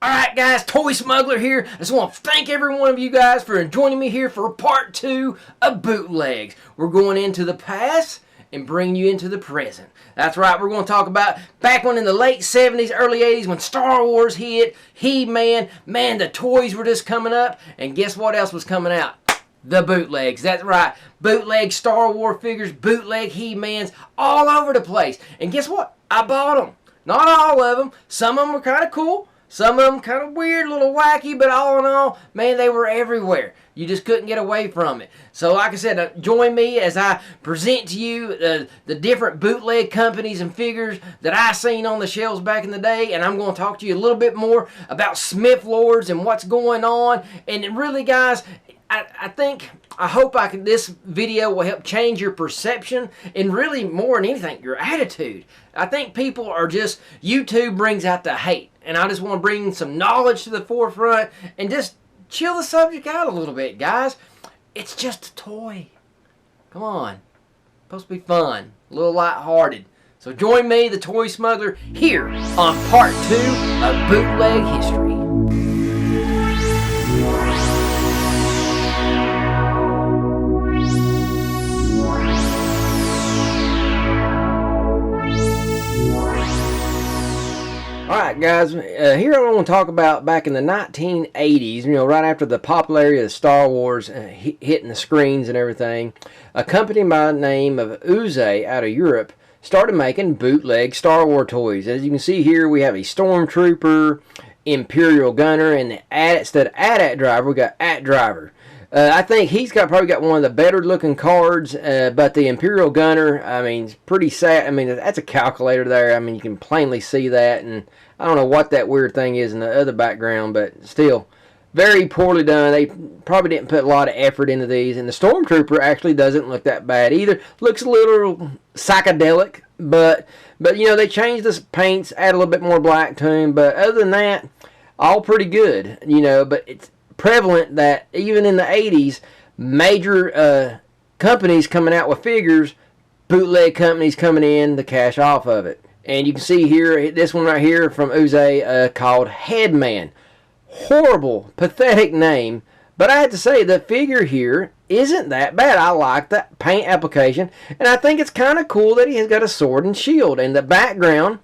Alright guys, Toy Smuggler here. I just want to thank every one of you guys for joining me here for part 2 of Bootlegs. We're going into the past and bringing you into the present. That's right, we're going to talk about back when in the late 70s, early 80s when Star Wars hit, He-Man, man, the toys were just coming up, and guess what else was coming out? The bootlegs. That's right. Bootleg Star Wars figures, bootleg He-Mans, all over the place. And guess what? I bought them. Not all of them. Some of them were kind of cool. Some of them kind of weird, a little wacky, but all in all, man, they were everywhere. You just couldn't get away from it. So like I said, join me as I present to you the different bootleg companies and figures that I seen on the shelves back in the day, and I'm going to talk to you a little bit more about Smith Lords and what's going on. And really, guys, I hope this video will help change your perception and really more than anything, your attitude. I think people are just, YouTube brings out the hate. And I just want to bring some knowledge to the forefront and just chill the subject out a little bit, guys. It's just a toy. Come on. It's supposed to be fun. A little lighthearted. So join me, the Toy Smuggler, here on part 2 of Bootleg History. Alright guys, here I want to talk about back in the 1980s, right after the popularity of Star Wars hitting the screens and everything, a company by the name of Uze out of Europe started making bootleg Star Wars toys. As you can see here, we have a Stormtrooper, Imperial Gunner, and instead of AT-AT Driver, we got AT Driver. I think he's probably got one of the better looking cards, but the Imperial Gunner, I mean, it's pretty sad. I mean, that's a calculator there. I mean, you can plainly see that, and I don't know what that weird thing is in the other background, but still, very poorly done. They probably didn't put a lot of effort into these, and the Stormtrooper actually doesn't look that bad either. Looks a little psychedelic, but they changed the paints, add a little bit more black to him, but other than that, all pretty good, but it's prevalent that even in the 80s, major companies coming out with figures, bootleg companies coming in to cash off of it. And you can see here, this one right here from Uze called Headman. Horrible, pathetic name, but I have to say the figure here isn't that bad. I like that paint application, and I think it's kind of cool that he has got a sword and shield, and the background,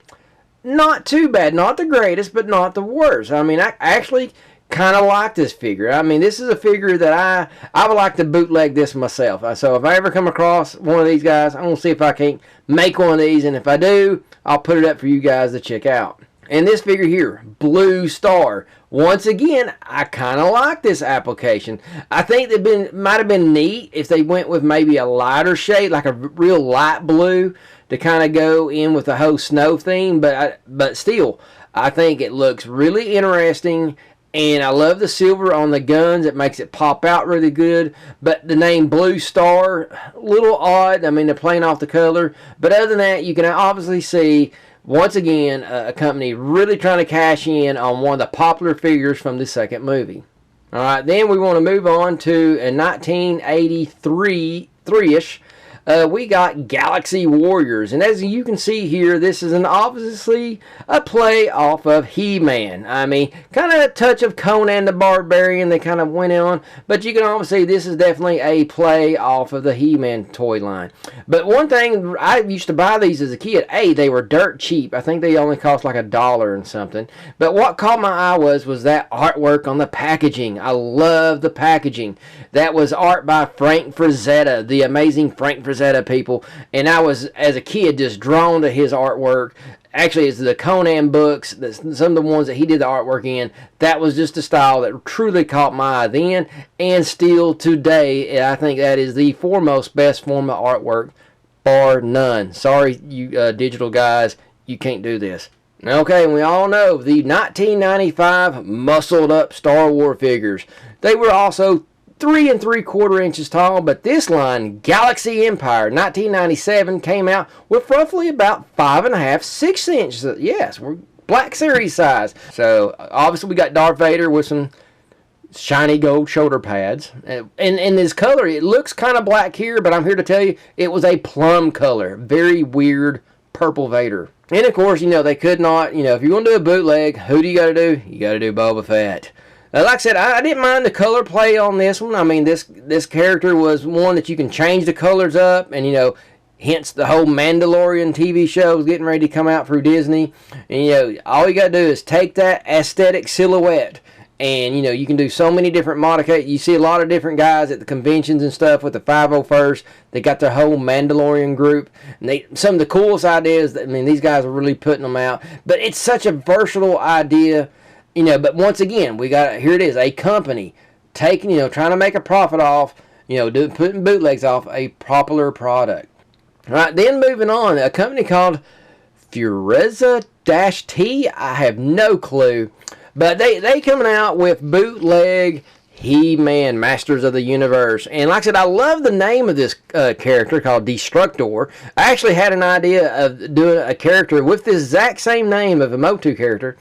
not too bad. Not the greatest, but not the worst. I mean, I actually kind of like this figure. I mean, this is a figure that I would like to bootleg this myself. So if I ever come across one of these guys, I'm going to see if I can't make one of these, and if I do, I'll put it up for you guys to check out. And this figure here, Blue Star. Once again, I kind of like this application. I think might have been neat if they went with maybe a lighter shade, like a real light blue, to kind of go in with the whole snow theme. But still, I think it looks really interesting. And I love the silver on the guns. It makes it pop out really good. But the name Blue Star, a little odd. I mean, they're playing off the color. But other than that, you can obviously see, once again, a company really trying to cash in on one of the popular figures from the second movie. All right, then we want to move on to 1983-ish. We got Galaxy Warriors, and as you can see here, this is obviously a play off of He-Man. I mean, kind of a touch of Conan the Barbarian they kind of went on, but you can obviously see this is definitely a play off of the He-Man toy line. But one thing, I used to buy these as a kid. They were dirt cheap. I think they only cost like $1 and something. But what caught my eye was that artwork on the packaging. I love the packaging. That was art by Frank Frazetta, the amazing Frank Frazetta people, and I was, as a kid, just drawn to his artwork. Actually, it's the Conan books, some of the ones that he did the artwork in. That was just a style that truly caught my eye then, and still today, I think that is the foremost best form of artwork, bar none. Sorry, you digital guys, you can't do this. Okay, and we all know the 1995 muscled up Star Wars figures. They were also 3 3/4 inches tall, but this line, Galaxy Empire 1997, came out with roughly about 5.5, 6 inches. Yes, we're Black Series size. So obviously we got Darth Vader with some shiny gold shoulder pads, and in this color, it looks kind of black here, but I'm here to tell you it was a plum color, very weird purple Vader. And of course, they could not, if you're going to do a bootleg, who do you got to do? You got to do Boba Fett. Like I said, I didn't mind the color play on this one. I mean, this character was one that you can change the colors up, and hence the whole Mandalorian TV show is getting ready to come out through Disney. And all you got to do is take that aesthetic silhouette, and you can do so many different modifications. You see a lot of different guys at the conventions and stuff with the 501st. They got their whole Mandalorian group, and some of the coolest ideas. These guys are really putting them out. But it's such a versatile idea. But once again, here it is, a company taking, trying to make a profit off, putting bootlegs off a popular product. All right, then moving on, a company called Fureza-T. I have no clue, but they coming out with bootleg He-Man Masters of the Universe. And like I said, I love the name of this character called Destructor. I actually had an idea of doing a character with this exact same name of a Motu character.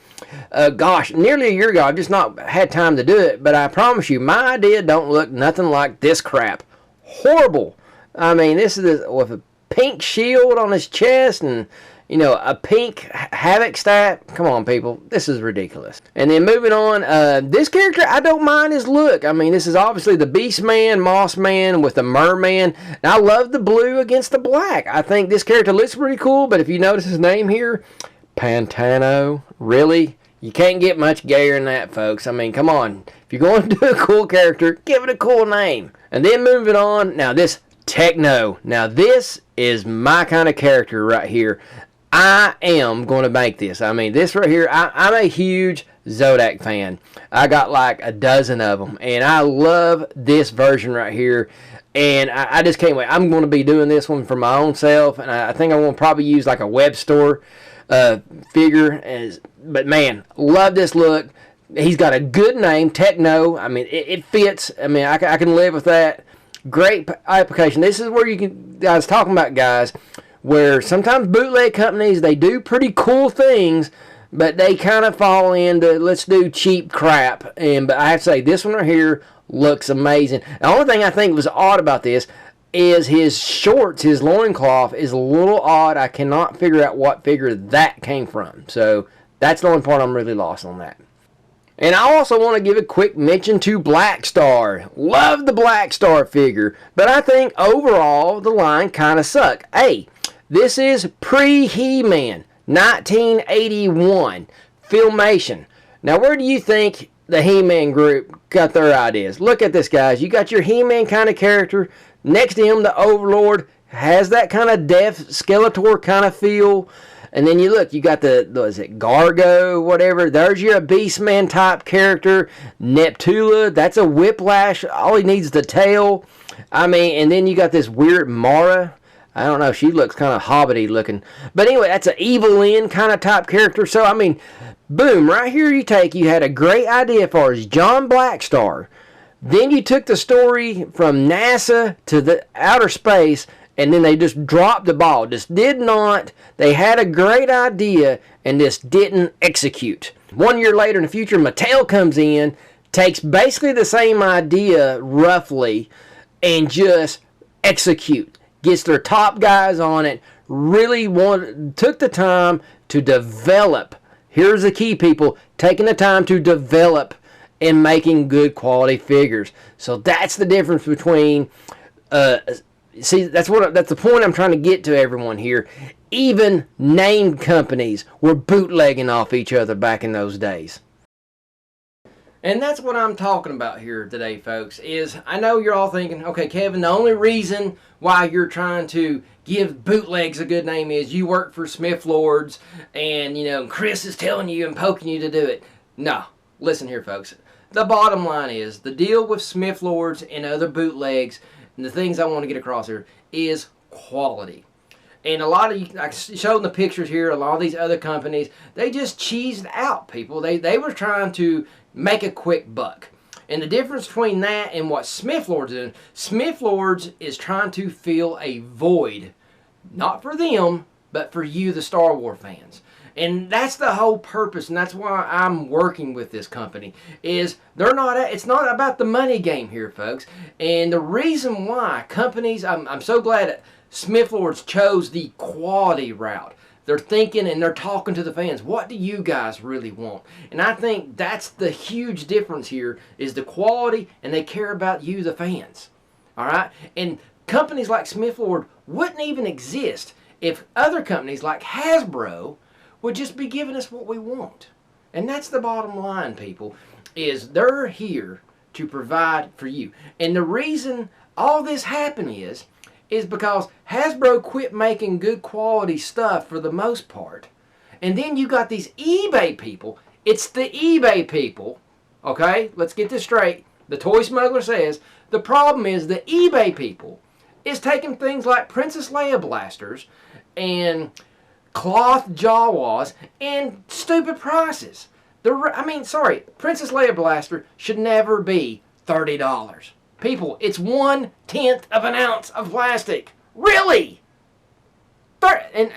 Nearly a year ago. I've just not had time to do it, but I promise you, my idea don't look nothing like this crap. Horrible. This is with a pink shield on his chest and, a pink Havoc stat. Come on, people. This is ridiculous. And then moving on, this character, I don't mind his look. This is obviously the Beast Man, Moss Man with the Merman. And I love the blue against the black. I think this character looks pretty cool, but if you notice his name here, Pantano, really? You can't get much gayer than that, folks. Come on. If you're going to do a cool character, give it a cool name. And then moving on, now this Techno. Now this is my kind of character right here. I am going to make this. This right here, I'm a huge Zodak fan. I got like a dozen of them, and I love this version right here. And I just can't wait. I'm going to be doing this one for my own self, and I think I'm going to probably use like a web store figure. But man, love this look. He's got a good name, Techno. It fits. I can live with that. Great application. This is where I was talking about, guys, where sometimes bootleg companies, they do pretty cool things, but they kind of fall into let's do cheap crap. But I have to say, this one right here looks amazing. The only thing I think was odd about this is his shorts, his loincloth is a little odd. I cannot figure out what figure that came from. So that's the only part I'm really lost on that. And I also want to give a quick mention to Black Star. Love the Black Star figure, but I think overall the line kind of sucked. Hey, this is pre-He-Man, 1981, Filmation. Now, where do you think the He-Man group got their ideas? Look at this, guys. You got your He-Man kind of character. Next to him, the Overlord has that kind of death Skeletor kind of feel. And then you got is it Gargo, whatever. There's your Beastman type character. Neptula, that's a Whiplash. All he needs is the tail. And then you got this weird Mara. I don't know, she looks kind of hobbity looking. But anyway, that's an Evelyn kind of type character. So, boom, right here you had a great idea for us, John Blackstar. Then you took the story from NASA to the outer space, and then they just dropped the ball. They had a great idea and just didn't execute. 1 year later in the future, Mattel comes in, takes basically the same idea roughly, and just execute. Gets their top guys on it, took the time to develop. Here's the key, people, taking the time to develop and making good quality figures. So that's the difference between, that's the point I'm trying to get to everyone here. Even named companies were bootlegging off each other back in those days. And that's what I'm talking about here today, folks, is I know you're all thinking, okay, Kevin, the only reason why you're trying to give bootlegs a good name is you work for Smith Lords and, Chris is telling you and poking you to do it. No, listen here, folks. The bottom line is the deal with Smith Lords and other bootlegs, and the things I want to get across here, is quality. And a lot of you, I showed in the pictures here, a lot of these other companies, they just cheesed out, people. They were trying to make a quick buck. And the difference between that and what Smith Lords is doing, Smith Lords is trying to fill a void. Not for them, but for you, the Star Wars fans. And that's the whole purpose, and that's why I'm working with this company, is it's not about the money game here, folks. And the reason why companies, I'm so glad that Smith Lords chose the quality route. They're thinking and they're talking to the fans. What do you guys really want? And I think that's the huge difference here is the quality, and they care about you, the fans. All right? And companies like Smith Lord wouldn't even exist if other companies like Hasbro would just be giving us what we want. And that's the bottom line, people, is they're here to provide for you. And the reason all this happened is because Hasbro quit making good quality stuff for the most part. And then you got these eBay people. It's the eBay people. Okay, let's get this straight. The toy smuggler says the problem is the eBay people is taking things like Princess Leia blasters and cloth Jawas and stupid prices. Princess Leia blaster should never be $30. People, it's 1/10 of an ounce of plastic. Really? And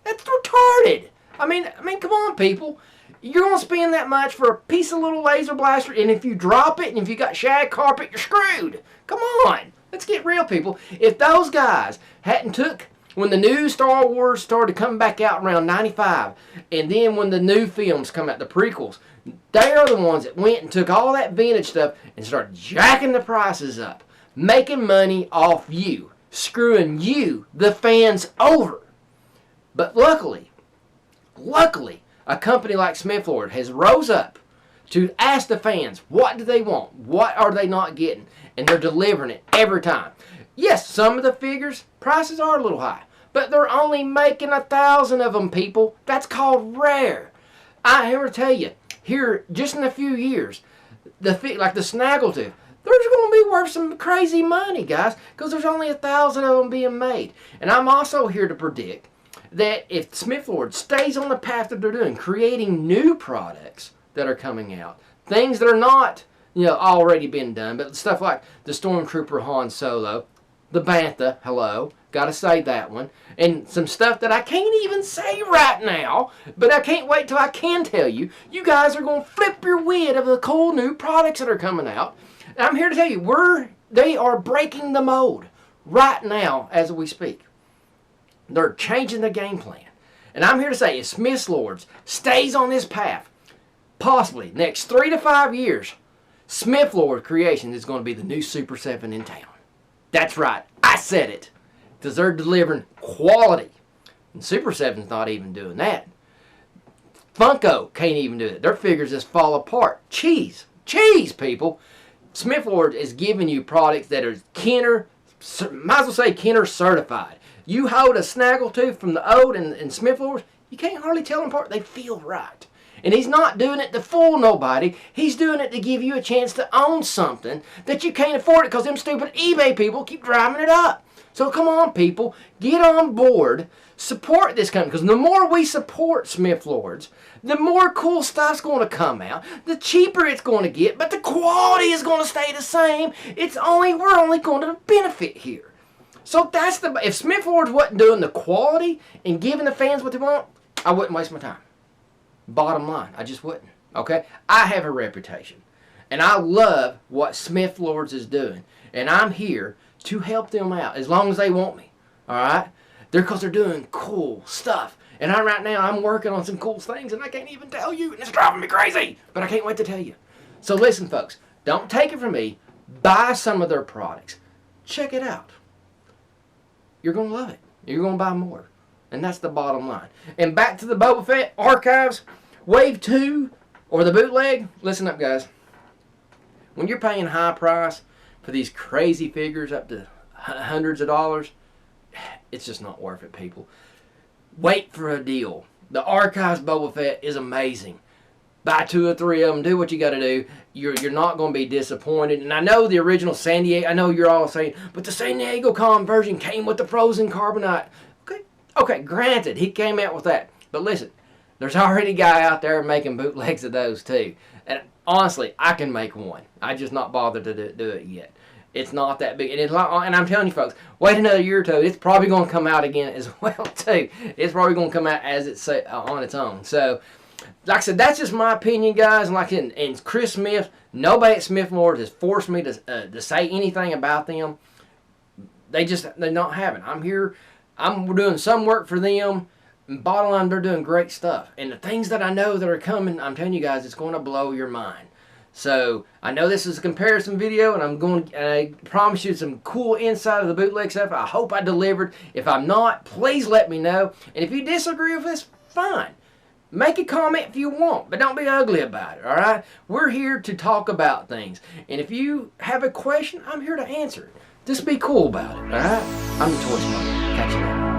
that's retarded. I mean, come on, people. You're going to spend that much for a piece of little laser blaster, and if you drop it, and if you got shag carpet, you're screwed. Come on. Let's get real, people. If those guys hadn't took, when the new Star Wars started coming back out around 95, and then when the new films come out, the prequels, they are the ones that went and took all that vintage stuff and started jacking the prices up, making money off you, screwing you, the fans, over. But luckily, a company like Smith Lord has rose up to ask the fans, what do they want? What are they not getting? And they're delivering it every time. Yes, some of the figures, prices are a little high, but they're only making 1,000 of them, people. That's called rare. I ever tell you, here, just in a few years, like the Snaggletooth, they're going to be worth some crazy money, guys, because there's only 1,000 of them being made. And I'm also here to predict that if Smith Lord stays on the path that they're doing, creating new products that are coming out, things that are not, already been done, but stuff like the Stormtrooper Han Solo, the Bantha, hello, gotta say that one, and some stuff that I can't even say right now, but I can't wait till I can tell you. You guys are going to flip your wig of the cool new products that are coming out. And I'm here to tell you, they are breaking the mold right now as we speak. They're changing the game plan. And I'm here to say, if Smith Lords stays on this path, possibly next 3 to 5 years, Smith Lord Creations is going to be the new Super 7 in town. That's right. I said it. Because they're delivering quality. And Super 7's not even doing that. Funko can't even do it. Their figures just fall apart. Cheese, people. Smith Lord is giving you products that are Kenner, might as well say Kenner certified. You hold a Snaggletooth from the old and Smith Lord, you can't hardly tell them apart. They feel right. And he's not doing it to fool nobody. He's doing it to give you a chance to own something that you can't afford it because them stupid eBay people keep driving it up. So come on, people. Get on board. Support this company. Because the more we support Smith Lords, the more cool stuff's going to come out. The cheaper it's going to get. But the quality is going to stay the same. We're only going to benefit here. So if Smith Lords wasn't doing the quality and giving the fans what they want, I wouldn't waste my time. Bottom line, I just wouldn't. Okay? I have a reputation. And I love what Smith Lords is doing. And I'm here to help them out as long as they want me. Alright? Because they're doing cool stuff. And right now, I'm working on some cool things and I can't even tell you. And it's driving me crazy. But I can't wait to tell you. So listen, folks. Don't take it from me. Buy some of their products. Check it out. You're going to love it. You're going to buy more. And that's the bottom line. And back to the Boba Fett Archives, Wave 2, or the bootleg. Listen up, guys. When you're paying high price for these crazy figures up to hundreds of dollars, it's just not worth it, people. Wait for a deal. The Archives Boba Fett is amazing. Buy 2 or 3 of them. Do what you got to do. You're not going to be disappointed. And I know the original San Diego, I know you're all saying, but the San Diego Con version came with the frozen carbonite. Okay, granted, he came out with that. But listen, there's already a guy out there making bootlegs of those too. And honestly, I can make one. I just not bothered to do it yet. It's not that big. And I'm telling you folks, wait another year or two. It's probably going to come out again as well too. It's probably going to come out as it's on its own. So, like I said, that's just my opinion, guys. And Chris Smith, nobody at Smith Lord has forced me to say anything about them. They're not having. I'm here. I'm doing some work for them. bottom line, they're doing great stuff. And the things that I know that are coming, I'm telling you guys, it's going to blow your mind. So I know this is a comparison video, and I promise you some cool insight of the bootleg stuff. I hope I delivered. If I'm not, please let me know. And if you disagree with this, fine. Make a comment if you want, but don't be ugly about it, all right? We're here to talk about things. And if you have a question, I'm here to answer it. Just be cool about it, all right? I'm the Toy Smuggler. Catch you later.